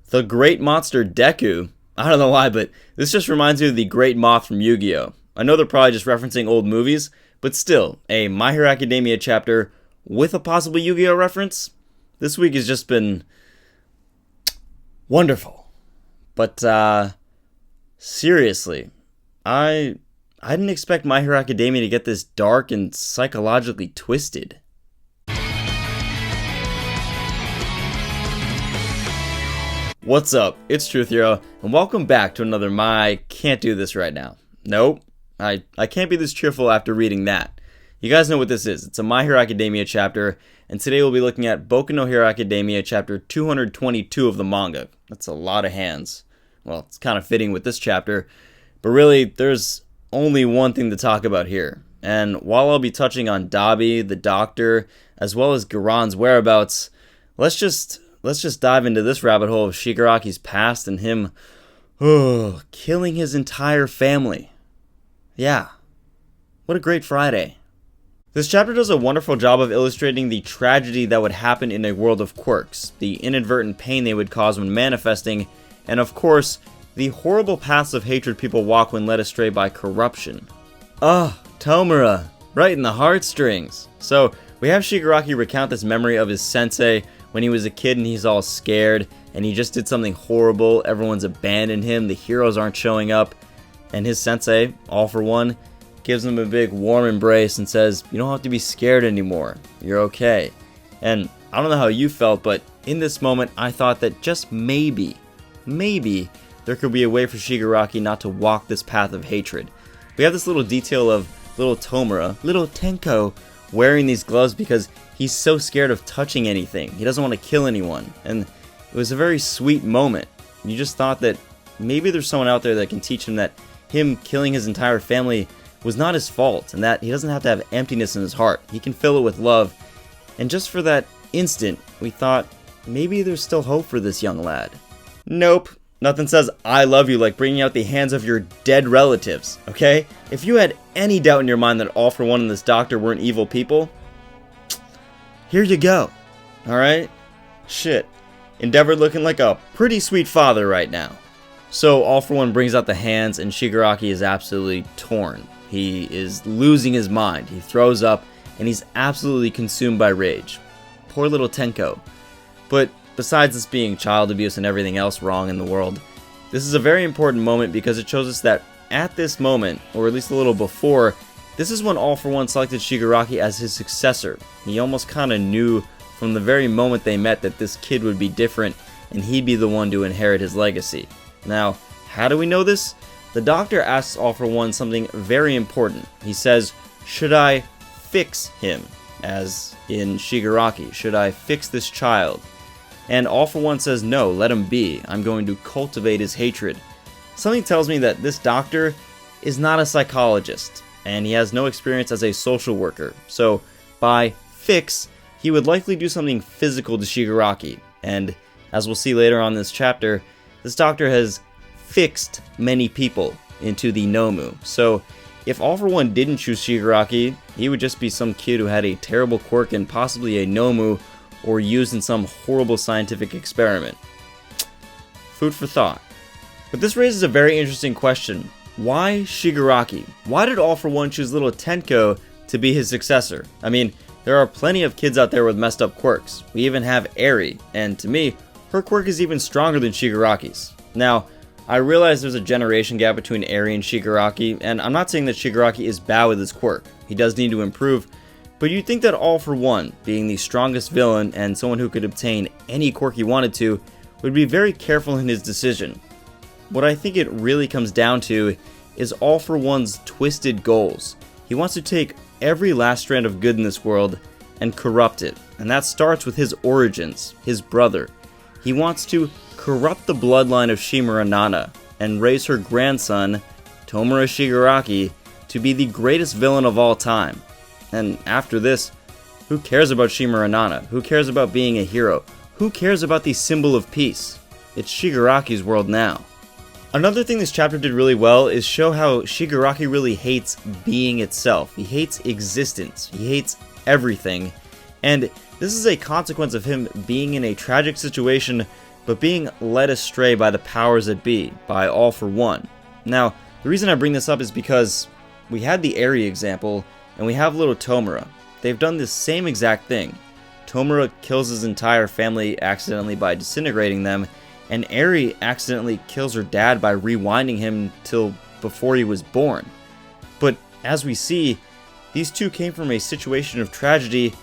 The Great Monster Deku? I don't know why, but this just reminds me of the Great Moth from Yu-Gi-Oh! I know they're probably just referencing old movies, but still, a My Hero Academia chapter with a possible Yu-Gi-Oh! Reference? This week has just been wonderful. But, seriously, I didn't expect My Hero Academia to get this dark and psychologically twisted. What's up? It's Truth Hero, and welcome back to another My Can't Do This Right Now. Nope, I can't be this cheerful after reading that. You guys know what this is. It's a My Hero Academia chapter, and today we'll be looking at Boku no Hero Academia chapter 222 of the manga. That's a lot of hands. Well, it's kind of fitting with this chapter, but really, there's only one thing to talk about here. And while I'll be touching on Dabi, the doctor, as well as Giran's whereabouts, let's just dive into this rabbit hole of Shigarakis Past and him killing his entire family. Yeah, what a great Friday. This chapter does a wonderful job of illustrating the tragedy that would happen in a world of quirks, the inadvertent pain they would cause when manifesting, and of course, the horrible paths of hatred people walk when led astray by corruption. Tomura, right in the heartstrings. So, we have Shigaraki recount this memory of his sensei when he was a kid and he's all scared and he just did something horrible, everyone's abandoned him, the heroes aren't showing up, and his sensei, all for one, gives him a big warm embrace and says, you don't have to be scared anymore, you're okay. And I don't know how you felt, but in this moment I thought that just maybe there could be a way for Shigaraki not to walk this path of hatred. We have this little detail of little Tomura, little Tenko, wearing these gloves because he's so scared of touching anything. He doesn't want to kill anyone. And it was a very sweet moment. You just thought that maybe there's someone out there that can teach him that him killing his entire family was not his fault, and that he doesn't have to have emptiness in his heart. He can fill it with love. And just for that instant, we thought maybe there's still hope for this young lad. Nope. Nothing says I love you like bringing out the hands of your dead relatives, okay? If you had any doubt in your mind that All for One and this doctor weren't evil people, here you go, alright? Shit. Endeavor looking like a pretty sweet father right now. So All for One brings out the hands and Shigaraki is absolutely torn. He is losing his mind. He throws up and he's absolutely consumed by rage. Poor little Tenko. But besides this being child abuse and everything else wrong in the world, this is a very important moment because it shows us that at this moment, or at least a little before, this is when All for One selected Shigaraki as his successor. He almost kind of knew from the very moment they met that this kid would be different and he'd be the one to inherit his legacy. Now, how do we know this? The doctor asks All for One something very important. He says, should I fix him? As in Shigaraki, should I fix this child? And All for One says, no, let him be. I'm going to cultivate his hatred. Something tells me that this doctor is not a psychologist, and he has no experience as a social worker. So, by fix, he would likely do something physical to Shigaraki. And, as we'll see later on in this chapter, this doctor has fixed many people into the Nomu. So, if All for One didn't choose Shigaraki, he would just be some kid who had a terrible quirk and possibly a Nomu, or used in some horrible scientific experiment. Food for thought. But this raises a very interesting question. Why Shigaraki? Why did All for One choose little Tenko to be his successor? I mean, there are plenty of kids out there with messed up quirks. We even have Eri, and to me, her quirk is even stronger than Shigaraki's. Now, I realize there's a generation gap between Eri and Shigaraki, and I'm not saying that Shigaraki is bad with his quirk. He does need to improve, but you'd think that All for One, being the strongest villain and someone who could obtain any quirk he wanted to, would be very careful in his decision. What I think it really comes down to is All for One's twisted goals. He wants to take every last strand of good in this world and corrupt it, and that starts with his origins, his brother. He wants to corrupt the bloodline of Shimura Nana and raise her grandson, Tomura Shigaraki, to be the greatest villain of all time. And after this, who cares about Shimura Nana? Who cares about being a hero? Who cares about the symbol of peace? It's Shigaraki's world now. Another thing this chapter did really well is show how Shigaraki really hates being itself. He hates existence. He hates everything. And this is a consequence of him being in a tragic situation, but being led astray by the powers that be, by All for One. Now, the reason I bring this up is because we had the Eri example, and we have little Tomura. They've done the same exact thing. Tomura kills his entire family accidentally by disintegrating them, and Eri accidentally kills her dad by rewinding him till before he was born. But as we see, these two came from a situation of tragedy,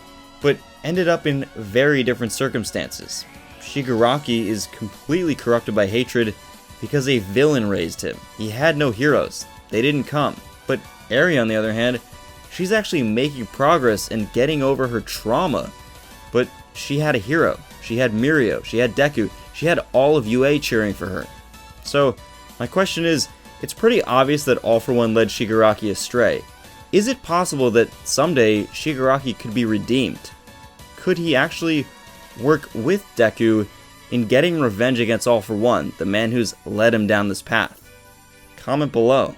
but ended up in very different circumstances. Shigaraki is completely corrupted by hatred because a villain raised him. He had no heroes. They didn't come. But Eri, on the other hand, she's actually making progress and getting over her trauma. But she had a hero. She had Mirio. She had Deku. She had all of UA cheering for her. So, my question is, it's pretty obvious that All for One led Shigaraki astray. Is it possible that someday Shigaraki could be redeemed? Could he actually work with Deku in getting revenge against All for One, the man who's led him down this path? Comment below.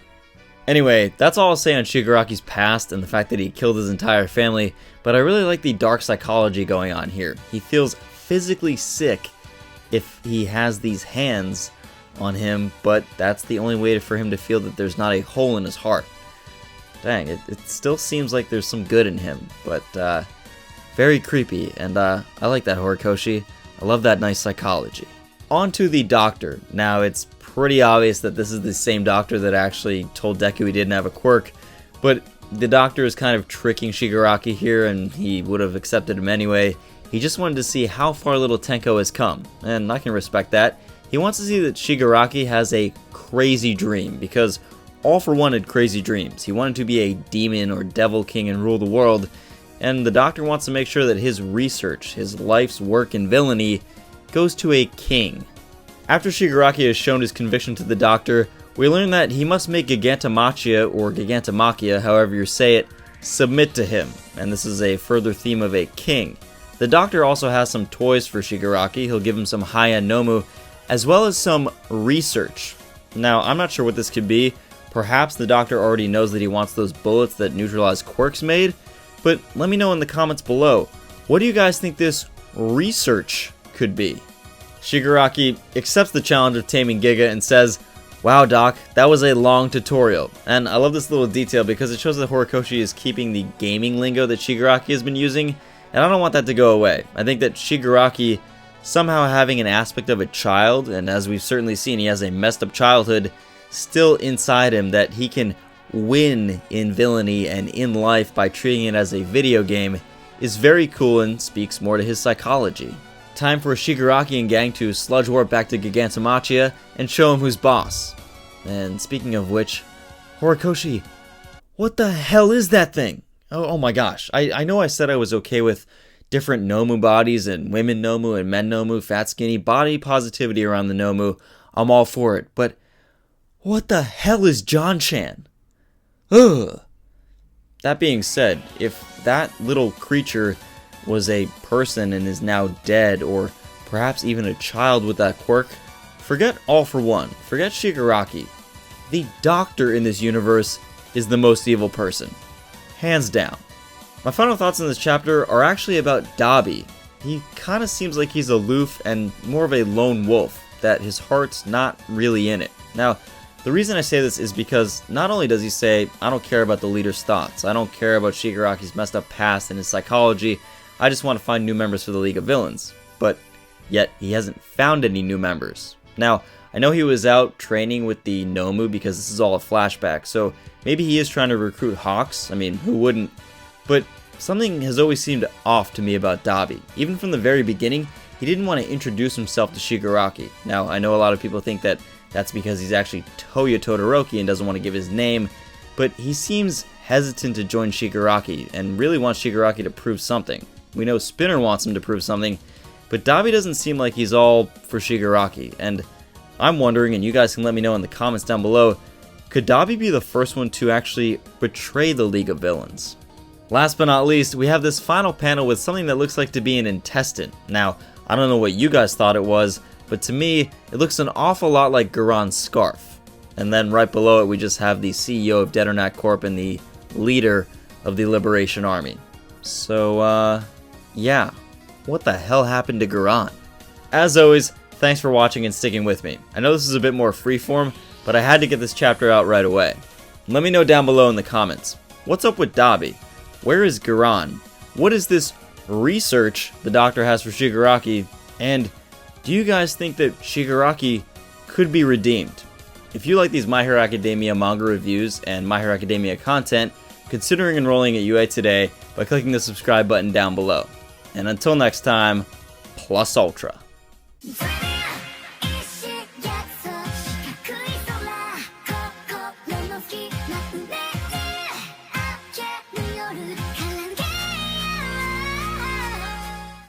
Anyway, that's all I'll say on Shigaraki's past and the fact that he killed his entire family, but I really like the dark psychology going on here. He feels physically sick if he has these hands on him, but that's the only way for him to feel that there's not a hole in his heart. Dang, it still seems like there's some good in him, but very creepy, and I like that, Horikoshi. I love that nice psychology. On to the doctor. Now, it's pretty obvious that this is the same doctor that actually told Deku he didn't have a quirk, but the doctor is kind of tricking Shigaraki here, and he would have accepted him anyway. He just wanted to see how far little Tenko has come, and I can respect that. He wants to see that Shigaraki has a crazy dream, because All for One had crazy dreams. He wanted to be a demon or devil king and rule the world, and the doctor wants to make sure that his research, his life's work in villainy, goes to a king. After Shigaraki has shown his conviction to the doctor, we learn that he must make Gigantomachia, or Gigantomachia, however you say it, submit to him, and this is a further theme of a king. The doctor also has some toys for Shigaraki. He'll give him some high-end Nomu, as well as some research. Now, I'm not sure what this could be. Perhaps the doctor already knows that he wants those bullets that neutralize quirks made, but let me know in the comments below. What do you guys think this research could be? Shigaraki accepts the challenge of taming Giga and says, "Wow, Doc, that was a long tutorial." And I love this little detail because it shows that Horikoshi is keeping the gaming lingo that Shigaraki has been using, and I don't want that to go away. I think that Shigaraki, somehow having an aspect of a child, and as we've certainly seen, he has a messed up childhood still inside him, that he can win in villainy and in life by treating it as a video game, is very cool and speaks more to his psychology. Time for Shigaraki and gang to sludge warp back to Gigantomachia and show him who's boss. And speaking of which, Horikoshi, what the hell is that thing? Oh my gosh, I know I said I was okay with different Nomu bodies and women Nomu and men Nomu, fat skinny, body positivity around the Nomu. I'm all for it, but what the hell is John-chan? Ugh. That being said, if that little creature was a person and is now dead, or perhaps even a child with that quirk, forget All for One, forget Shigaraki. The doctor in this universe is the most evil person. Hands down. My final thoughts in this chapter are actually about Dabi. He kind of seems like he's aloof and more of a lone wolf, that his heart's not really in it. Now, the reason I say this is because not only does he say, I don't care about the leader's thoughts, I don't care about Shigaraki's messed up past and his psychology, I just want to find new members for the League of Villains, but yet he hasn't found any new members. Now, I know he was out training with the Nomu because this is all a flashback, so maybe he is trying to recruit Hawks. I mean, who wouldn't? But something has always seemed off to me about Dabi. Even from the very beginning, he didn't want to introduce himself to Shigaraki. Now, I know a lot of people think that that's because he's actually Toya Todoroki and doesn't want to give his name, but he seems hesitant to join Shigaraki and really wants Shigaraki to prove something. We know Spinner wants him to prove something, but Dabi doesn't seem like he's all for Shigaraki, and I'm wondering, and you guys can let me know in the comments down below, could Dabi be the first one to actually betray the League of Villains? Last but not least, we have this final panel with something that looks like to be an intestine. Now, I don't know what you guys thought it was, but to me, it looks an awful lot like Giran's scarf. And then right below it, we just have the CEO of Deternat Corp and the leader of the Liberation Army. So, yeah. What the hell happened to Giran? As always, thanks for watching and sticking with me. I know this is a bit more freeform, but I had to get this chapter out right away. Let me know down below in the comments. What's up with Dabi? Where is Giran? What is this research the doctor has for Shigaraki? And do you guys think that Shigaraki could be redeemed? If you like these My Hero Academia manga reviews and My Hero Academia content, considering enrolling at UA today by clicking the subscribe button down below. And until next time, plus ultra.